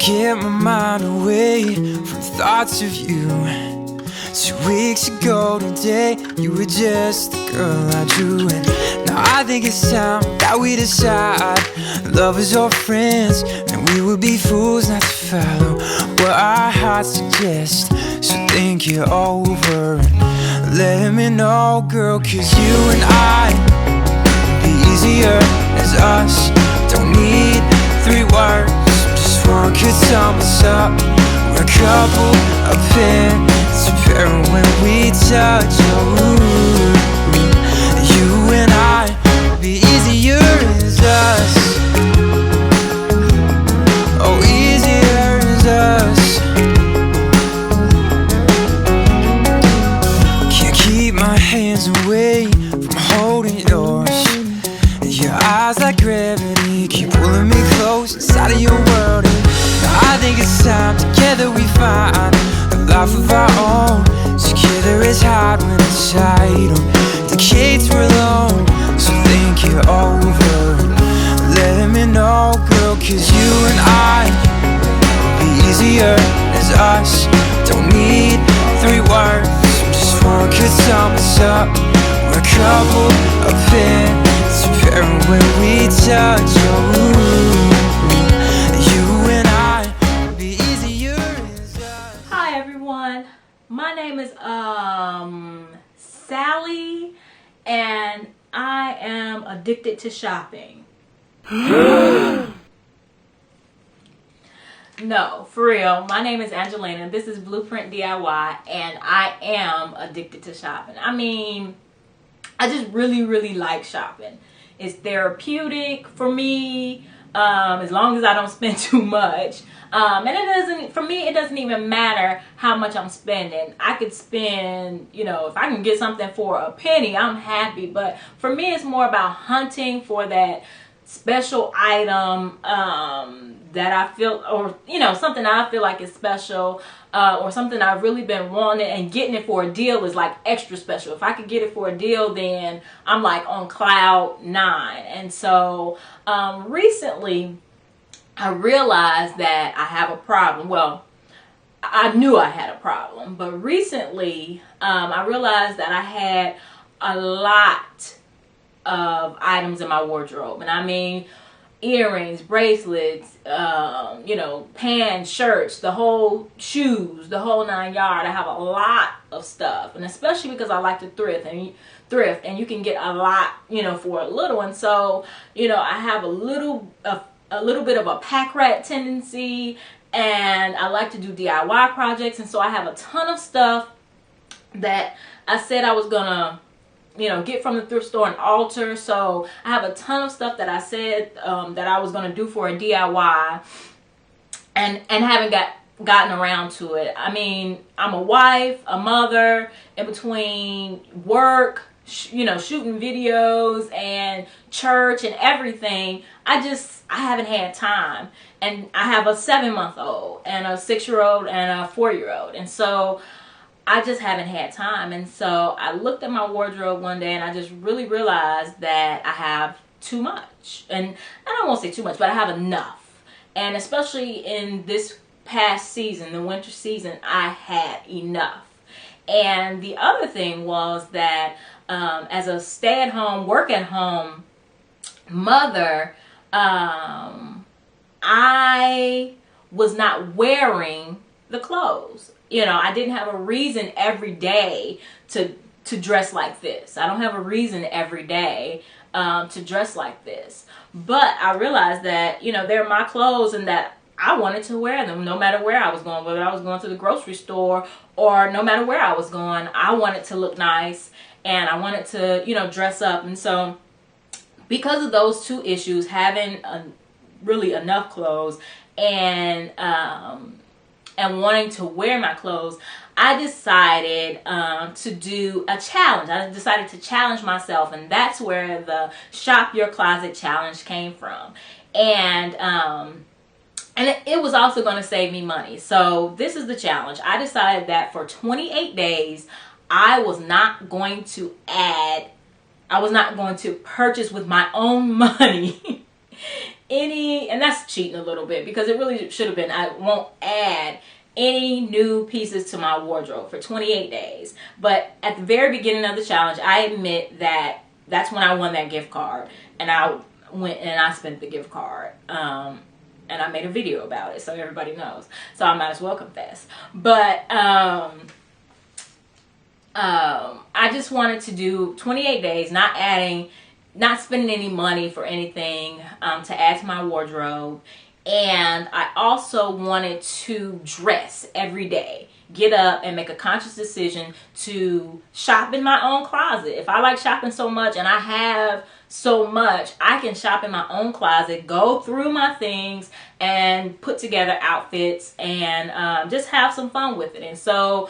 get my mind away from thoughts of you. 2 weeks ago today, you were just the girl I drew. And now I think it's time that we decide, lovers or friends, and we would be fools not to follow what our hearts suggest. So think it over and let me know, girl, 'cause you and I would be easier as us. Don't need 3 words, just one could sum us up. We're a couple of pins, apparent when we touch. Ooh, you and I would be easier as us. Oh, easier as us. Can't keep my hands away from holding yours. Your eyes like gravity keep pulling me close inside of your world. And I think it's time together we find a life of our own. Together it's hard when it's tight. Decades we're alone, so think it over. Let me know, girl, 'cause you and I will be easier as us. Don't need 3 words, just one could sum us up. We're a couple of pins, apparent when we touch. Ooh, you and I will be easier as us. Hi everyone, my name is Sally, and I am addicted to shopping. No, for real. My name is Angelina. This is Blueprint DIY, and I am addicted to shopping. I mean, I just really like shopping. It's therapeutic for me, as long as I don't spend too much. And it doesn't, for me, it doesn't even matter how much I'm spending. I could spend, you know, if I can get something for a penny, I'm happy. But for me, it's more about hunting for that special item that I feel, or, you know, something that I feel like is special, or something I've really been wanting, and getting it for a deal is like extra special. If I could get it for a deal, then I'm like on cloud 9. And so recently I realized that I have a problem. Well, I knew I had a problem, but recently I realized that I had a lot of items in my wardrobe. And I mean, earrings, bracelets, you know, pants, shirts, the whole shoes, the whole 9 yards. I have a lot of stuff, and especially because I like to thrift, and you can get a lot, you know, for a little. And so, you know, I have a little bit of a pack rat tendency, and I like to do DIY projects. And so I have a ton of stuff that I said I was gonna, you know, get from the thrift store and alter. So I have a ton of stuff that I said that I was gonna do for a DIY, and haven't gotten around to it. I mean, I'm a wife, a mother, in between work, you know, shooting videos and church and everything. I haven't had time. And I have a 7-month-old and a 6-year-old and a 4-year-old. And so I just haven't had time. And so I looked at my wardrobe one day, and I just really realized that I have too much. And I won't say too much, but I have enough. And especially in this past season, the winter season, I had enough. And the other thing was that as a stay-at-home, work-at-home mother, I was not wearing the clothes. You know, I didn't have a reason every day to dress like this. I don't have a reason every day to dress like this. But I realized that, you know, they're my clothes, and that I wanted to wear them no matter where I was going, whether I was going to the grocery store or no matter where I was going. I wanted to look nice, and I wanted to, you know, dress up. And so because of those two issues, having really enough clothes and wanting to wear my clothes, I decided to do a challenge. I decided to challenge myself, and that's where the Shop Your Closet Challenge came from. And it was also going to save me money. So this is the challenge. I decided that for 28 days, I was not going to purchase with my own money any, and that's cheating a little bit because it really should have been, I won't add any new pieces to my wardrobe for 28 days. But at the very beginning of the challenge, I admit that that's when I won that gift card, and I went and I spent the gift card. And I made a video about it so everybody knows. So I might as well confess. But I just wanted to do 28 days, not spending any money for anything to add to my wardrobe. And I also wanted to dress every day. Get up and make a conscious decision to shop in my own closet. If I like shopping so much and I have so much, I can shop in my own closet, go through my things and put together outfits and just have some fun with it. And so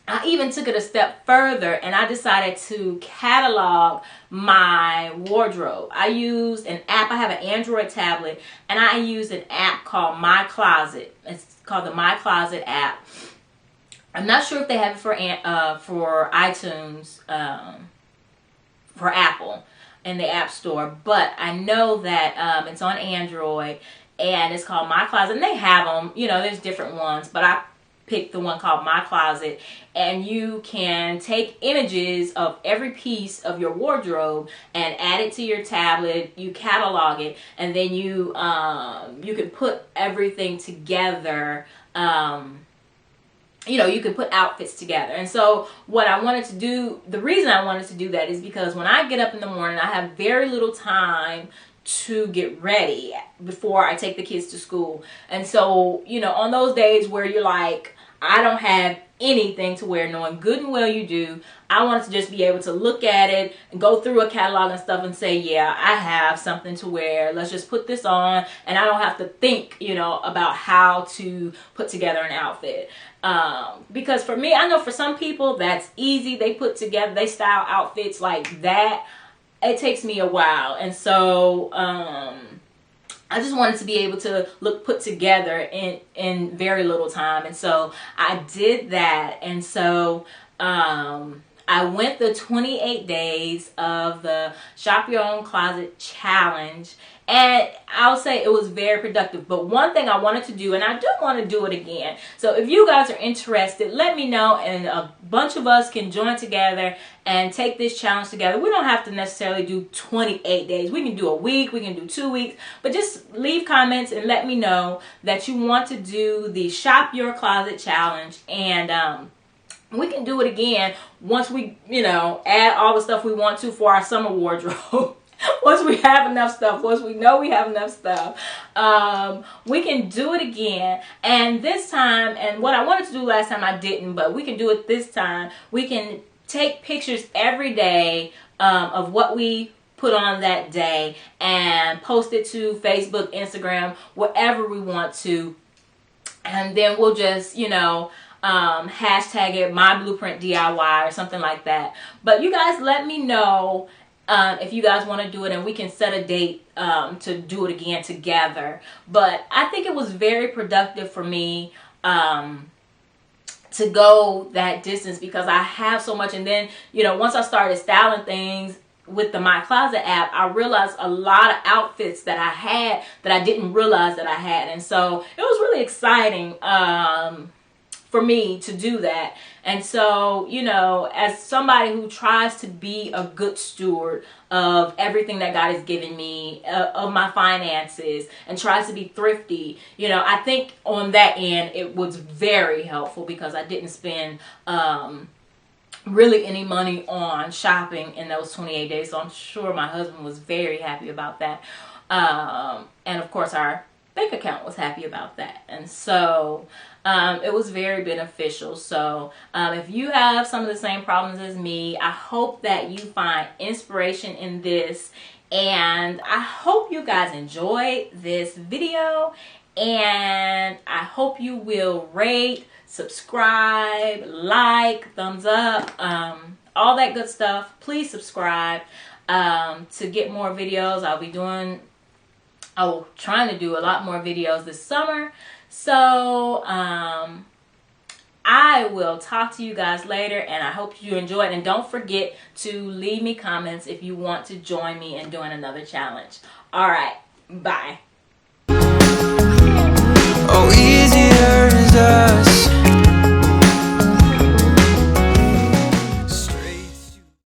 I even took it a step further and I decided to catalog my wardrobe. I used an app. I have an Android tablet and I used an app called My Closet. It's called the My Closet app. I'm not sure if they have it for iTunes, for Apple in the App Store, but I know that it's on Android and it's called My Closet. And they have them, you know, there's different ones, but I picked the one called My Closet, and you can take images of every piece of your wardrobe and add it to your tablet. You catalog it, and then you can put everything together. You know, you can put outfits together. And so what I wanted to do, the reason I wanted to do that is because when I get up in the morning, I have very little time to get ready before I take the kids to school. And so, you know, on those days where you're like, I don't have anything to wear, knowing good and well you do, I wanted to just be able to look at it and go through a catalog and stuff and say, yeah, I have something to wear. Let's just put this on, and I don't have to think, you know, about how to put together an outfit. Because for me, I know for some people that's easy. They put together, they style outfits like that. It takes me a while. And so I just wanted to be able to look put together in very little time. And so I did that. And so I went the 28 days of the Shop Your Own Closet Challenge. And I'll say it was very productive. But one thing I wanted to do, and I do want to do it again. So if you guys are interested, let me know, and a bunch of us can join together and take this challenge together. We don't have to necessarily do 28 days. We can do a week, we can do 2 weeks, but just leave comments and let me know that you want to do the Shop Your Closet Challenge. And we can do it again once we, you know, add all the stuff we want to for our summer wardrobe. Once we have enough stuff, once we know we have enough stuff, we can do it again. And this time, and what I wanted to do last time I didn't, but we can do it this time. We can take pictures every day of what we put on that day and post it to Facebook, Instagram, wherever we want to. And then we'll just, you know, hashtag it My Blueprint DIY or something like that. But you guys let me know if you guys want to do it, and we can set a date to do it again together. But I think it was very productive for me to go that distance because I have so much. And then, you know, once I started styling things with the My Closet app, I realized a lot of outfits that I had that I didn't realize that I had. And so it was really exciting for me to do that. And so, you know, as somebody who tries to be a good steward of everything that God has given me, of my finances, and tries to be thrifty, you know, I think on that end it was very helpful because I didn't spend really any money on shopping in those 28 days. So I'm sure my husband was very happy about that. And of course our bank account was happy about that. And so it was very beneficial. So if you have some of the same problems as me, I hope that you find inspiration in this. And I hope you guys enjoyed this video. And I hope you will rate, subscribe, like, thumbs up, all that good stuff. Please subscribe to get more videos. I'll be trying to do a lot more videos this summer. So I I will talk to you guys later, and I hope you enjoyed. And don't forget to leave me comments if you want to join me in doing another challenge. All right, bye.